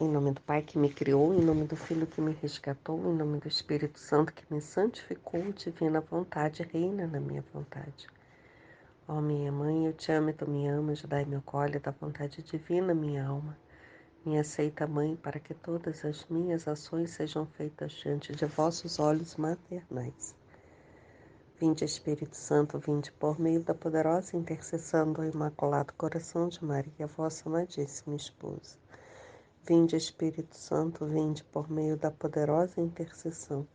Em nome do Pai que me criou, em nome do Filho que me resgatou, em nome do Espírito Santo que me santificou, divina vontade, reina na minha vontade. Ó minha mãe, eu te amo e tu me amas, dai-me o colo da vontade divina, minha alma. Me aceita, mãe, para que todas as minhas ações sejam feitas diante de vossos olhos maternais. Vinde, Espírito Santo, vinde por meio da poderosa intercessão do Imaculado Coração de Maria, vossa amadíssima esposa. Vinde, Espírito Santo, vinde por meio da poderosa intercessão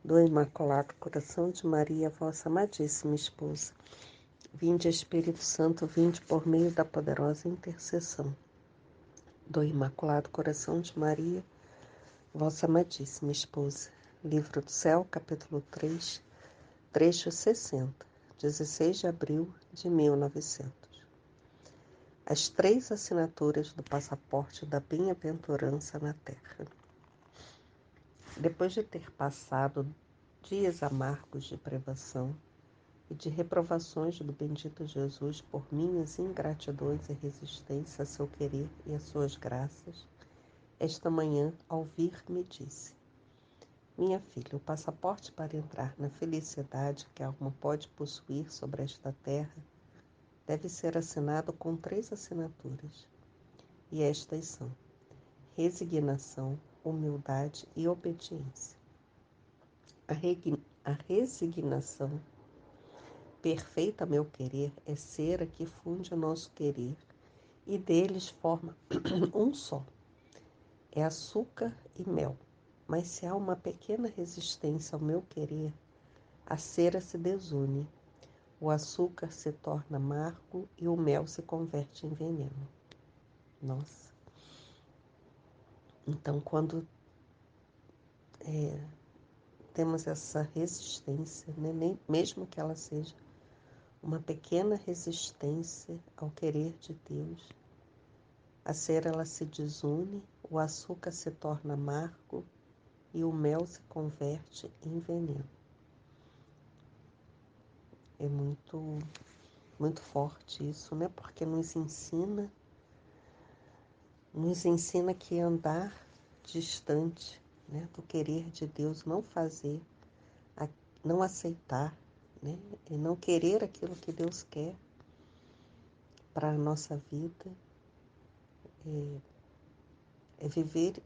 do Imaculado Coração de Maria, vossa amadíssima esposa. Vinde, Espírito Santo, vinde por meio da poderosa intercessão do Imaculado Coração de Maria, vossa amadíssima esposa. Livro do Céu, capítulo 3, trecho 60, 16 de abril de 1900. As 3 assinaturas do passaporte da bem-aventurança na terra. Depois de ter passado dias amargos de privação e de reprovações do bendito Jesus por minhas ingratidões e resistência a seu querer e a suas graças, esta manhã, ao vir, me disse: minha filha, o passaporte para entrar na felicidade que a alma pode possuir sobre esta terra deve ser assinado com 3 assinaturas. E estas são: resignação, humildade e obediência. A resignação perfeita, meu querer, é cera que funde o nosso querer e deles forma um só. É açúcar e mel. Mas se há uma pequena resistência ao meu querer, a cera se desune, o açúcar se torna amargo e o mel se converte em veneno. Nossa. Então, quando temos essa resistência, né, mesmo que ela seja uma pequena resistência ao querer de Deus, a cera ela se desune, o açúcar se torna amargo e o mel se converte em veneno. É muito forte isso, né? Porque nos ensina que andar distante, né, do querer de Deus, não fazer, não aceitar, né, e não querer aquilo que Deus quer para a nossa vida, é viver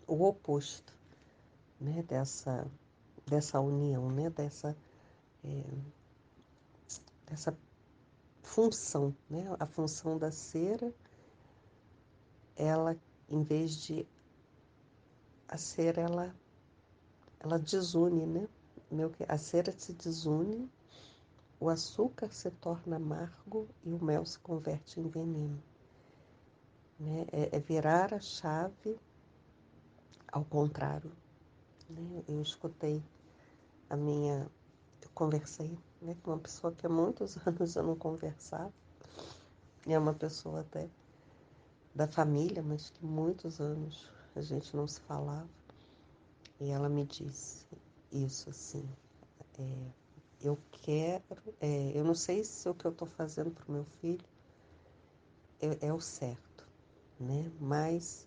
o oposto, né, dessa união, né, dessa função, né? A função da cera, ela, em vez de a cera, ela desune, né? A cera se desune, o açúcar se torna amargo e o mel se converte em veneno, né? É virar a chave ao contrário, né? Eu conversei, né, com uma pessoa que há muitos anos eu não conversava, e é uma pessoa até da família, mas que muitos anos a gente não se falava, e ela me disse isso assim: eu quero, eu não sei se o que eu estou fazendo para o meu filho é o certo, né? Mas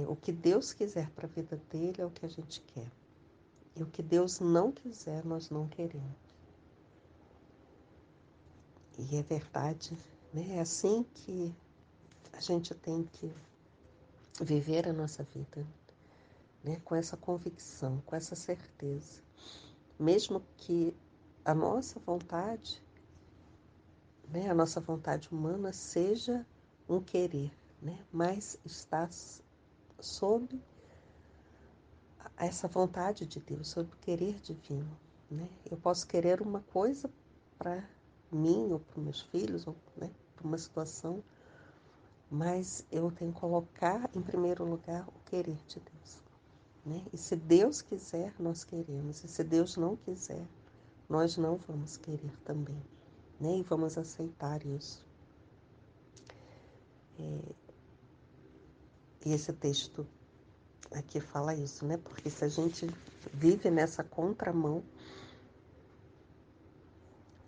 o que Deus quiser para a vida dele é o que a gente quer. E o que Deus não quiser, nós não queremos. E é verdade, né? É assim que a gente tem que viver a nossa vida, né? Com essa convicção, com essa certeza. Mesmo que a nossa vontade, né, a nossa vontade humana seja um querer, né? Mas está sob essa vontade de Deus, sob o querer divino, né? Eu posso querer uma coisa para mim ou para meus filhos, ou, né, para uma situação, mas eu tenho que colocar em primeiro lugar o querer de Deus, né? E se Deus quiser, nós queremos, e se Deus não quiser, nós não vamos querer também, né? E vamos aceitar isso. E esse texto aqui fala isso, né? Porque se a gente vive nessa contramão,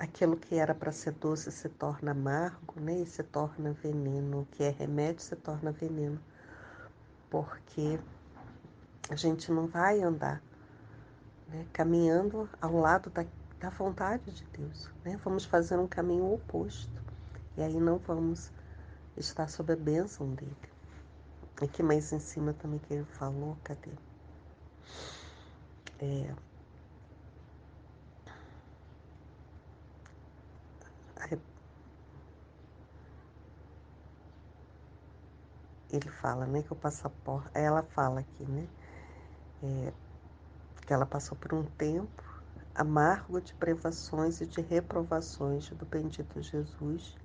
aquilo que era para ser doce se torna amargo, né? E se torna veneno. O que é remédio se torna veneno. Porque a gente não vai andar, né, caminhando ao lado da vontade de Deus, né? Vamos fazer um caminho oposto. E aí não vamos estar sob a bênção dele. Aqui mais em cima também que ele falou, cadê? Ele fala, né, que o passaporte... Ela fala aqui, né, que ela passou por um tempo amargo de privações e de reprovações do bendito Jesus,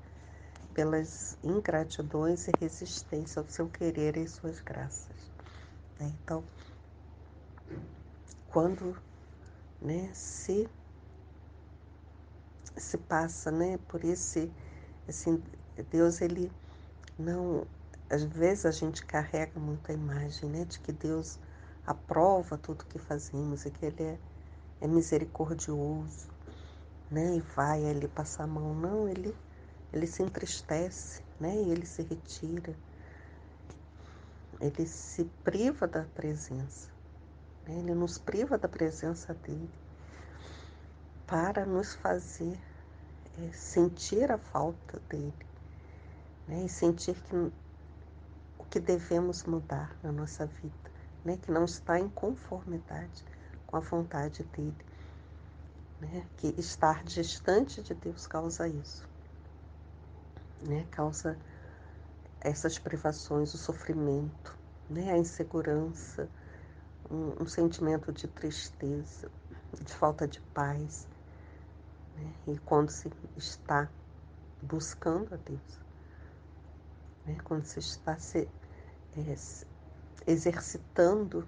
pelas ingratidões e resistência ao seu querer e suas graças. Então, quando, né, se passa, né, por esse, assim, Deus, ele não, às vezes a gente carrega muita imagem, né, de que Deus aprova tudo que fazemos e que ele é misericordioso, né, e vai ali passar a mão. Não, ele se entristece, né, e ele se retira, ele se priva da presença, né, ele nos priva da presença dele para nos fazer sentir a falta dele, né, e sentir que o que devemos mudar na nossa vida, né, que não está em conformidade com a vontade dele, né, que estar distante de Deus causa isso, né, causa essas privações, o sofrimento, né, a insegurança, um sentimento de tristeza, de falta de paz, né, e quando se está buscando a Deus, né, quando se está se exercitando,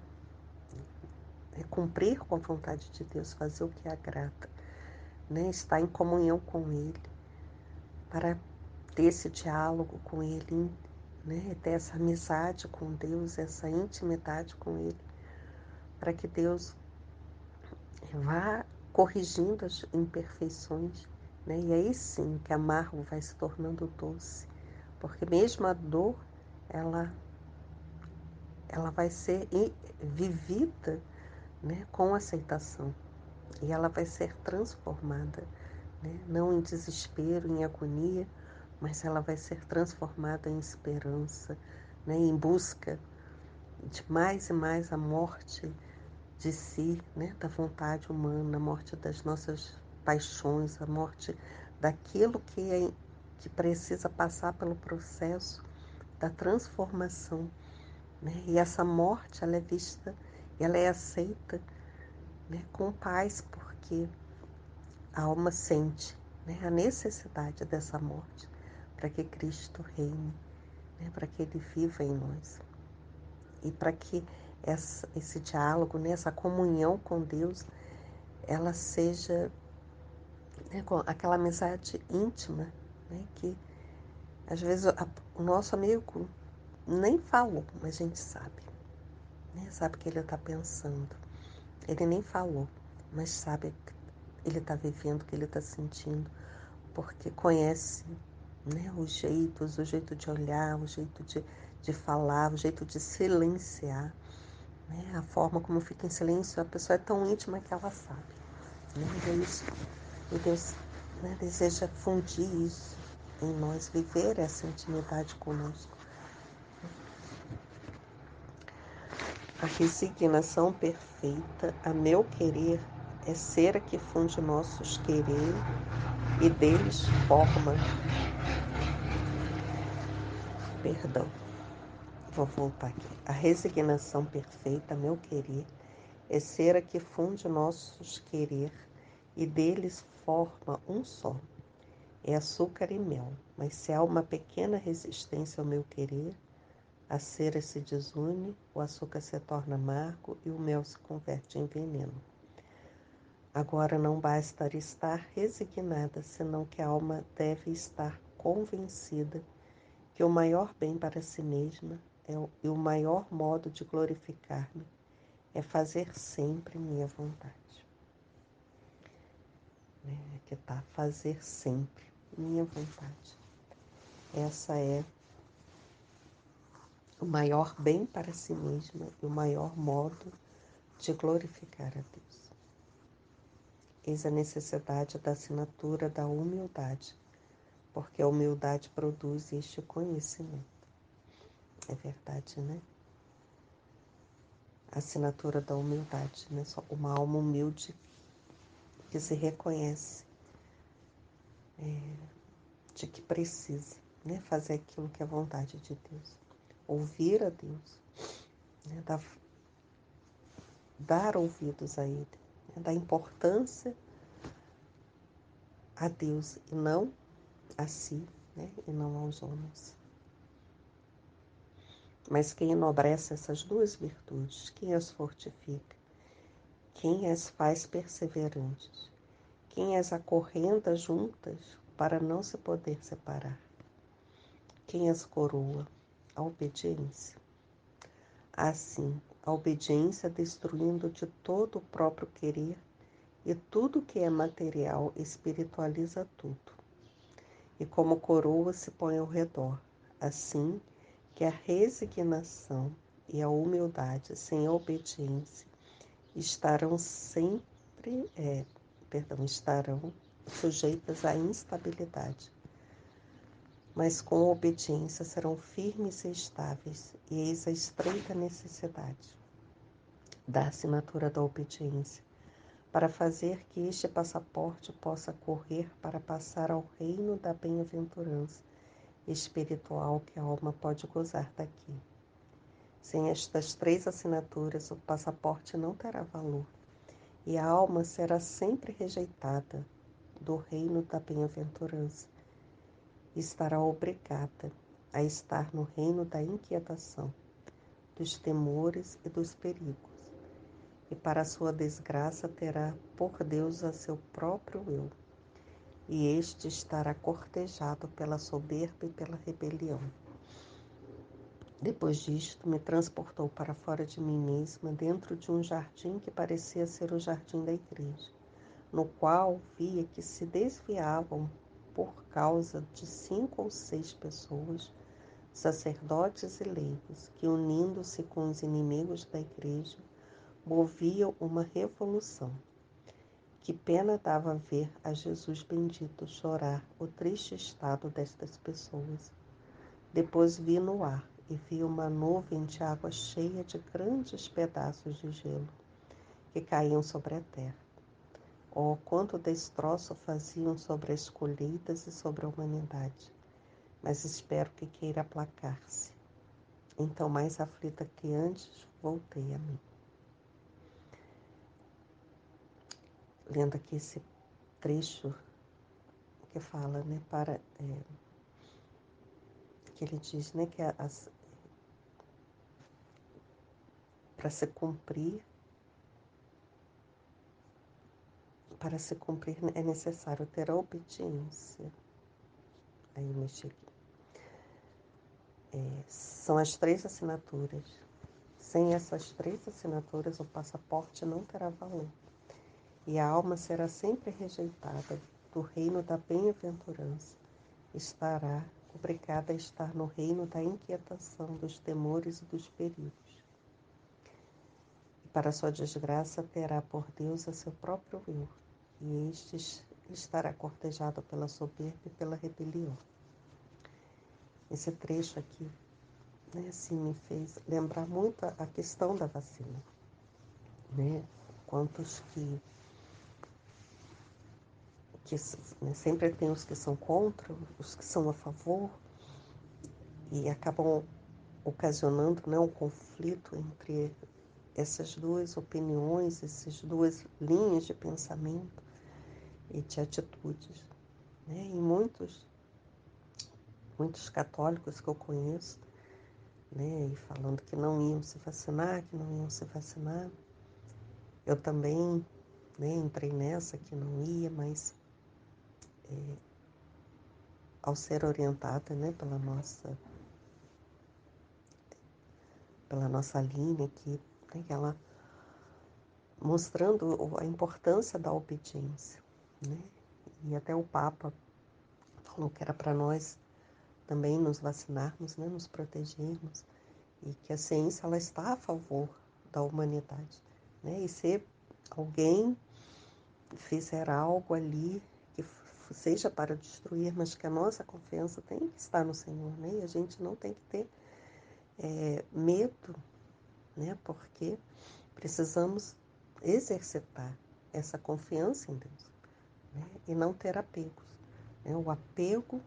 cumprir com a vontade de Deus, fazer o que agrada, né, estar em comunhão com Ele, para ter esse diálogo com Ele, né, ter essa amizade com Deus, essa intimidade com Ele, para que Deus vá corrigindo as imperfeições, né, e aí sim que amargo vai se tornando doce, porque mesmo a dor, ela vai ser vivida, né, com aceitação, e ela vai ser transformada, né, não em desespero, em agonia, mas ela vai ser transformada em esperança, né, em busca de mais e mais a morte de si, né, da vontade humana, a morte das nossas paixões, a morte daquilo que precisa passar pelo processo da transformação, né? E essa morte, ela é vista, ela é aceita, né, com paz, porque a alma sente, né, a necessidade dessa morte para que Cristo reine, né, para que Ele viva em nós. E para que esse diálogo, né, essa comunhão com Deus, ela seja, né, com aquela amizade íntima, né, que às vezes o nosso amigo nem falou, mas a gente sabe, né, sabe o que ele está pensando. Ele nem falou, mas sabe que ele está vivendo, o que ele está sentindo, porque conhece, né, os jeitos, o jeito de olhar, o jeito de falar, o jeito de silenciar, né, a forma como fica em silêncio. A pessoa é tão íntima que ela sabe, né, e Deus, né, deseja fundir isso em nós, viver essa intimidade conosco. A resignação perfeita, a meu querer, é cera que funde nossos querer e deles forma. Perdão, vou voltar aqui. A resignação perfeita, a meu querer, é cera que funde nossos querer e deles forma um só. É açúcar e mel, mas se há uma pequena resistência ao meu querer, a cera se desune, o açúcar se torna amargo e o mel se converte em veneno. Agora não basta estar resignada, senão que a alma deve estar convencida que o maior bem para si mesma e o maior modo de glorificar-me é fazer sempre minha vontade. né, que está fazer sempre minha vontade. Essa é o maior bem para si mesma e o maior modo de glorificar a Deus. Eis a necessidade da assinatura da humildade, porque a humildade produz este conhecimento. É verdade, né? A assinatura da humildade, né? Só uma alma humilde que se reconhece de que precisa, né? Fazer aquilo que é vontade de Deus. Ouvir a Deus, né? Dar ouvidos a Ele, né? Dar importância a Deus e não a si, né? E não aos homens. Mas quem enobrece essas duas virtudes, quem as fortifica, quem as faz perseverantes, quem as acorrenta juntas para não se poder separar, quem as coroa, a obediência. Assim, a obediência destruindo de todo o próprio querer e tudo que é material espiritualiza tudo. E como coroa se põe ao redor, assim que a resignação e a humildade sem a obediência estarão estarão sujeitas à instabilidade, mas com a obediência serão firmes e estáveis, e eis a estreita necessidade da assinatura da obediência, para fazer que este passaporte possa correr para passar ao reino da bem-aventurança espiritual que a alma pode gozar daqui. Sem estas 3 assinaturas, o passaporte não terá valor, e a alma será sempre rejeitada do reino da bem-aventurança e estará obrigada a estar no reino da inquietação, dos temores e dos perigos. E para sua desgraça terá por Deus a seu próprio eu, e este estará cortejado pela soberba e pela rebelião. Depois disto, me transportou para fora de mim mesma, dentro de um jardim que parecia ser o jardim da igreja, no qual via que se desviavam, por causa de 5 ou 6 pessoas, sacerdotes e leigos, que, unindo-se com os inimigos da igreja, moviam uma revolução. Que pena dava ver a Jesus bendito chorar o triste estado destas pessoas. Depois vi no ar e vi uma nuvem de água cheia de grandes pedaços de gelo que caíam sobre a terra. Oh, quanto destroço faziam sobre as colheitas e sobre a humanidade! Mas espero que queira aplacar-se. Então, mais aflita que antes, voltei a mim. Lendo aqui esse trecho que fala, né, que ele diz, né, que para se cumprir é necessário ter a obediência. Aí eu mexi aqui. São as 3 assinaturas. Sem essas 3 assinaturas, o passaporte não terá valor. E a alma será sempre rejeitada do reino da bem-aventurança. Estará obrigada a estar no reino da inquietação, dos temores e dos perigos. E para sua desgraça terá por Deus a seu próprio eu, e este estará cortejado pela soberba e pela rebelião. Esse trecho aqui, né, assim, me fez lembrar muito a questão da vacina, né? Quantos que né, sempre tem os que são contra, os que são a favor, e acabam ocasionando, né, um conflito entre essas 2 opiniões, essas 2 linhas de pensamento e de atitudes, né? E muitos católicos que eu conheço, né, e falando que não iam se vacinar, Eu também, né, entrei nessa que não ia, mas ao ser orientada, né, pela nossa linha aqui, né, ela mostrando a importância da obediência, né? E até o Papa falou que era para nós também nos vacinarmos, né, nos protegermos, e que a ciência ela está a favor da humanidade, né? E se alguém fizer algo ali que seja para destruir, mas que a nossa confiança tem que estar no Senhor, né? E a gente não tem que ter medo, né? Porque precisamos exercitar essa confiança em Deus, né? E não ter apegos, né? O apego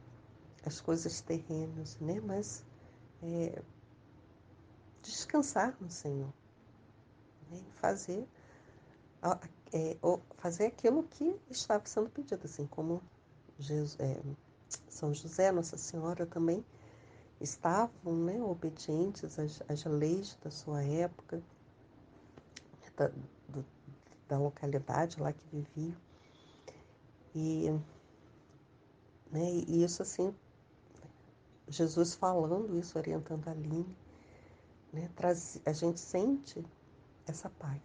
às coisas terrenas, né? Mas descansar no Senhor, né? E fazer aquilo que estava sendo pedido, assim como Jesus, São José, Nossa Senhora também estavam, né, obedientes às leis da sua época, da, do, da localidade lá que viviam. E, né, e isso assim, Jesus falando isso, orientando a Aline, né, a gente sente essa paz,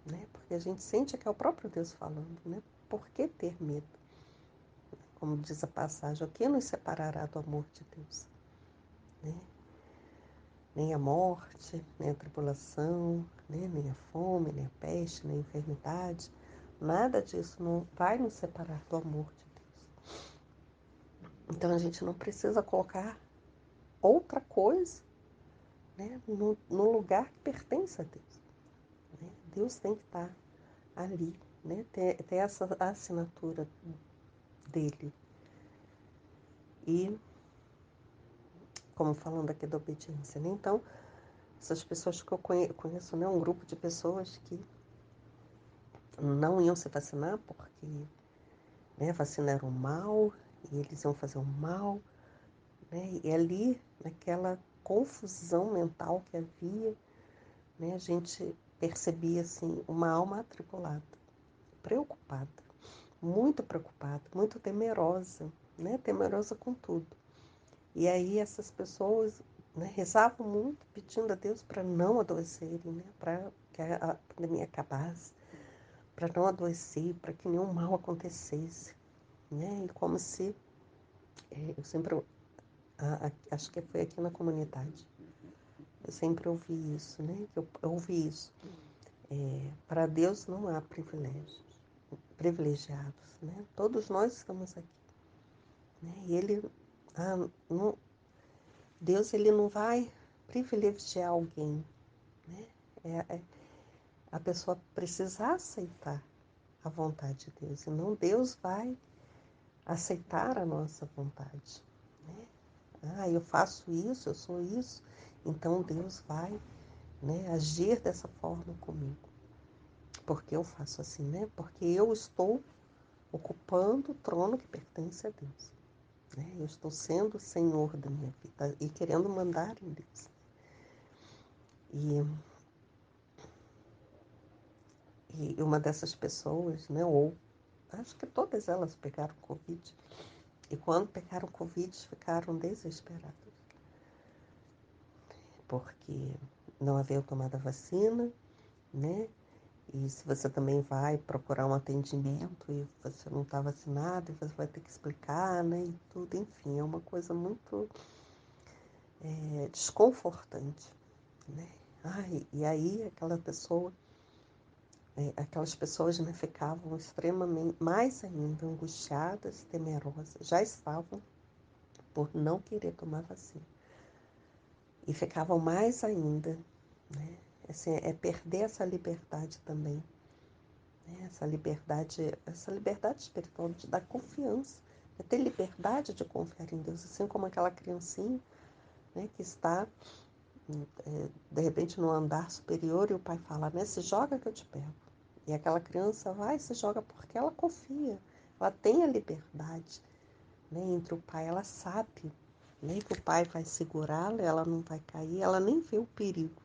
né, porque a gente sente que é o próprio Deus falando, né, por que ter medo? Como diz a passagem, o que nos separará do amor de Deus? Né? Nem a morte, nem a tribulação, né? Nem a fome, nem a peste, nem a enfermidade. Nada disso não vai nos separar do amor de Deus. Então a gente não precisa colocar outra coisa, né, no lugar que pertence a Deus. Né? Deus tem que estar ali, né? Ter essa assinatura dele. E, como falando aqui da obediência, né? Então, essas pessoas que eu conheço, né, um grupo de pessoas que não iam se vacinar porque, né, a vacina era um mal e eles iam fazer um mal, né? E ali, naquela confusão mental que havia, né, a gente percebia assim uma alma atribulada, preocupada, muito temerosa, né, temerosa com tudo. E aí essas pessoas, né, rezavam muito, pedindo a Deus para não adoecerem, né, para que a pandemia acabasse, para não adoecer, para que nenhum mal acontecesse, né? E como se, eu sempre, acho que foi aqui na comunidade, eu sempre ouvi isso, né? Eu ouvi isso. Para Deus não há privilegiados, né? Todos nós estamos aqui, né? E Ele, não, Deus ele não vai privilegiar alguém, né? A pessoa precisa aceitar a vontade de Deus, e não Deus vai aceitar a nossa vontade, né? Eu faço isso, eu sou isso, então Deus vai, né, agir dessa forma comigo. Porque eu faço assim, né? Porque eu estou ocupando o trono que pertence a Deus, né? Eu estou sendo o Senhor da minha vida e querendo mandar em Deus. E uma dessas pessoas, né, ou acho que todas elas pegaram Covid, e quando pegaram Covid ficaram desesperadas, porque não haviam tomado a vacina, né? E se você também vai procurar um atendimento e você não está vacinado, e você vai ter que explicar, né? E tudo, enfim, é uma coisa muito desconfortante, né? E aí aquelas pessoas, né, ficavam extremamente, mais ainda, angustiadas, temerosas, já estavam por não querer tomar vacina. E ficavam mais ainda, né? Assim, perder essa liberdade também, né? Essa liberdade espiritual da confiança, é ter liberdade de confiar em Deus, assim como aquela criancinha, né, que está, de repente, no andar superior e o pai fala, né, se joga que eu te pego. E aquela criança vai e se joga porque ela confia, ela tem a liberdade, né, entre o pai, ela sabe, né, que o pai vai segurá-la, ela não vai cair, ela nem vê o perigo,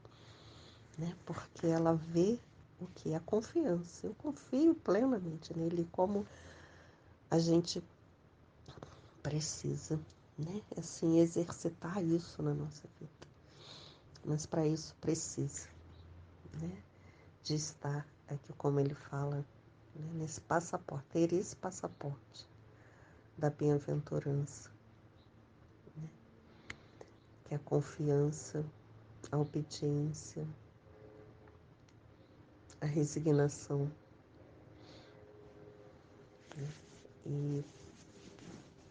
né, porque ela vê o que é a confiança. Eu confio plenamente nele, como a gente precisa, né, assim, exercitar isso na nossa vida. Mas para isso precisa, né, de estar aqui, como ele fala, né, nesse passaporte, ter esse passaporte, da bem-aventurança, né? Que é a confiança, a obediência, a resignação, né?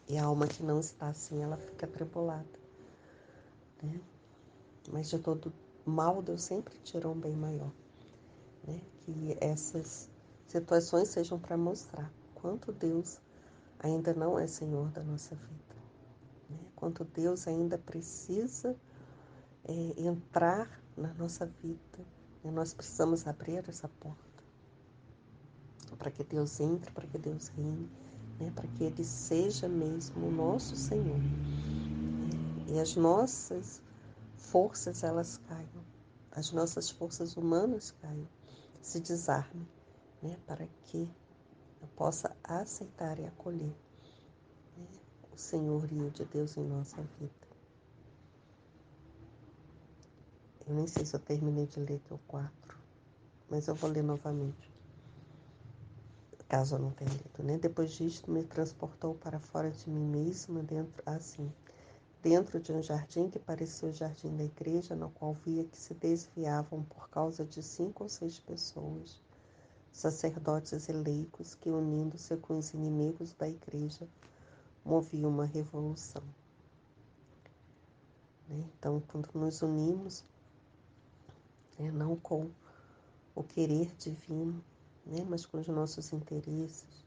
E a alma que não está assim, ela fica atribulada, né? Mas de todo mal, Deus sempre tirou um bem maior, né? Que essas situações sejam para mostrar quanto Deus ainda não é Senhor da nossa vida, né? Quanto Deus ainda precisa entrar na nossa vida, e nós precisamos abrir essa porta para que Deus entre, para que Deus reine, né? Para que Ele seja mesmo o nosso Senhor, né? E as nossas forças elas caiam, as nossas forças humanas caiam, se desarmem, né? Para que eu possa aceitar e acolher, né? O senhorio de Deus em nossa vida. Eu nem sei se eu terminei de ler aqui o 4, mas eu vou ler novamente, caso eu não tenha lido, né? Depois disto, me transportou para fora de mim mesma, dentro de um jardim que parecia o jardim da igreja, no qual via que se desviavam por causa de 5 ou 6 pessoas, sacerdotes e leigos que, unindo-se com os inimigos da igreja, moviam uma revolução, né? Então, quando nos unimos, né, não com o querer divino, né, mas com os nossos interesses,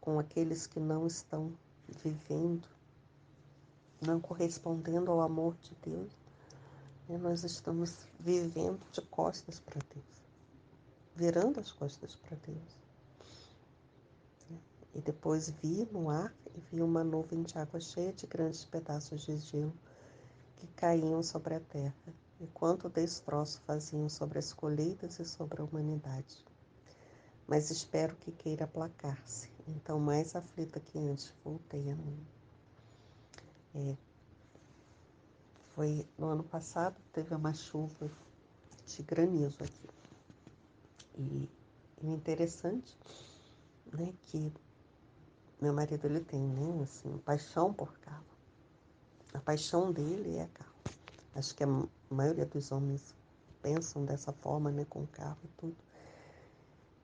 com aqueles que não estão vivendo, não correspondendo ao amor de Deus, né, nós estamos vivendo de costas para Deus, virando as costas para Deus. Né? E depois vi no ar e vi uma nuvem de água cheia de grandes pedaços de gelo que caíam sobre a terra, e quanto destroço faziam sobre as colheitas e sobre a humanidade. Mas espero que queira aplacar-se. Então, mais aflita que antes, voltei a mim. Foi no ano passado, teve uma chuva de granizo aqui. E o interessante, né, que meu marido, ele tem, né, assim, paixão por carro. A paixão dele é carro. Acho que a maioria dos homens pensam dessa forma, né, com carro e tudo.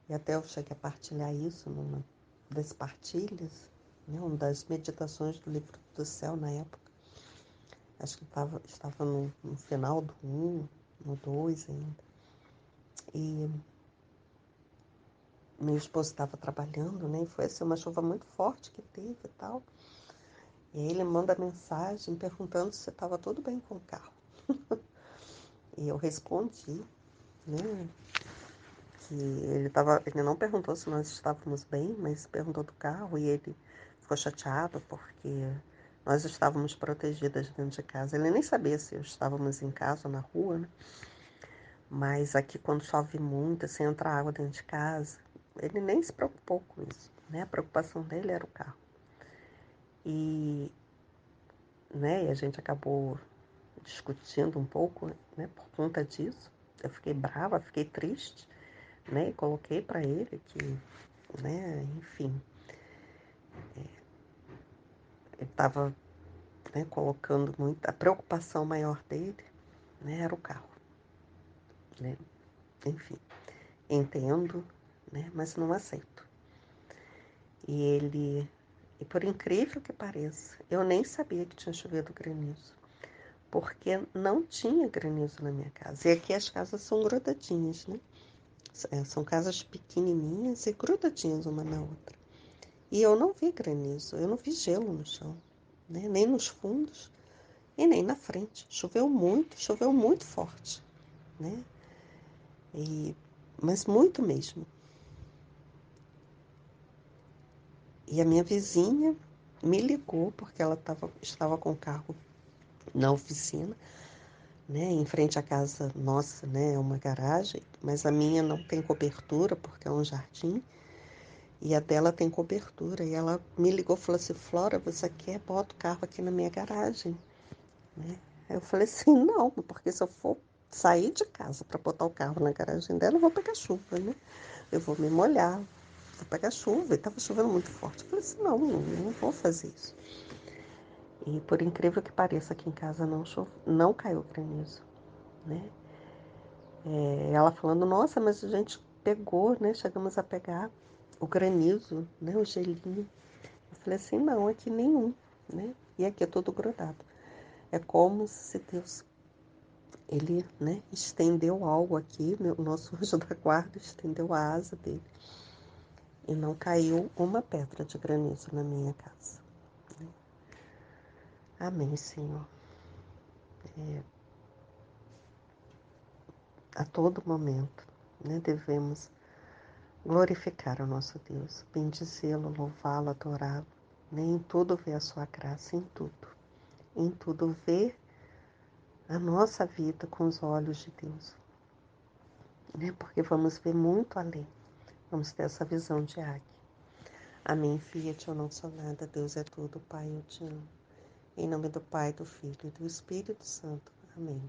E até eu cheguei a partilhar isso numa das partilhas, né, uma das meditações do Livro do Céu na época. Acho que estava no final do 1, no 2 ainda. E meu esposo estava trabalhando, né? E foi assim, uma chuva muito forte que teve e tal. E aí ele manda mensagem perguntando se estava tudo bem com o carro. E eu respondi, né? Que ele não perguntou se nós estávamos bem, mas perguntou do carro e ele ficou chateado porque nós estávamos protegidas dentro de casa. Ele nem sabia se estávamos em casa ou na rua, né? Mas aqui quando chove muito, assim, entra água dentro de casa, ele nem se preocupou com isso, né? A preocupação dele era o carro. E, né, e a gente acabou discutindo um pouco, né, por conta disso. Eu fiquei brava, fiquei triste, né? E coloquei para ele que, né, enfim, ele estava, né, colocando muito, a preocupação maior dele, né, era o carro, né? Enfim, entendo, né, mas não aceito. E por incrível que pareça, eu nem sabia que tinha chovido granizo, porque não tinha granizo na minha casa. E aqui as casas são grudadinhas, né? São casas pequenininhas e grudadinhas uma na outra. E eu não vi granizo, eu não vi gelo no chão, né? Nem nos fundos e nem na frente. Choveu muito forte, né? Mas muito mesmo. E a minha vizinha me ligou porque ela estava com o carro na oficina, né, em frente à casa nossa, né, é uma garagem, mas a minha não tem cobertura porque é um jardim, e a dela tem cobertura. E ela me ligou e falou assim: Flora, você quer? Bota o carro aqui na minha garagem, né? Aí eu falei assim: não, porque se eu for sair de casa para botar o carro na garagem dela, eu vou pegar chuva, né? Eu vou me molhar. vou pegar chuva. E estava chovendo muito forte. Eu falei assim, não vou fazer isso. E por incrível que pareça, aqui em casa não caiu granizo, né? Ela falando, nossa, mas a gente pegou, né? Chegamos a pegar o granizo, né? O gelinho. Eu falei assim, não, aqui nenhum, né? E aqui é todo grudado. É como se Deus, ele, né, estendeu algo aqui, né? O nosso anjo da guarda estendeu a asa dele. E não caiu uma pedra de granizo na minha casa. Né? Amém, Senhor. A todo momento, né, devemos glorificar o nosso Deus, bendizê-lo, louvá-lo, adorá-lo, né? Em tudo ver a sua graça, em tudo ver a nossa vida com os olhos de Deus, né? Porque vamos ver muito além, vamos ter essa visão de águia. Amém, Fiat, eu não sou nada, Deus é tudo, Pai, eu te amo. Em nome do Pai, do Filho e do Espírito Santo. Amém.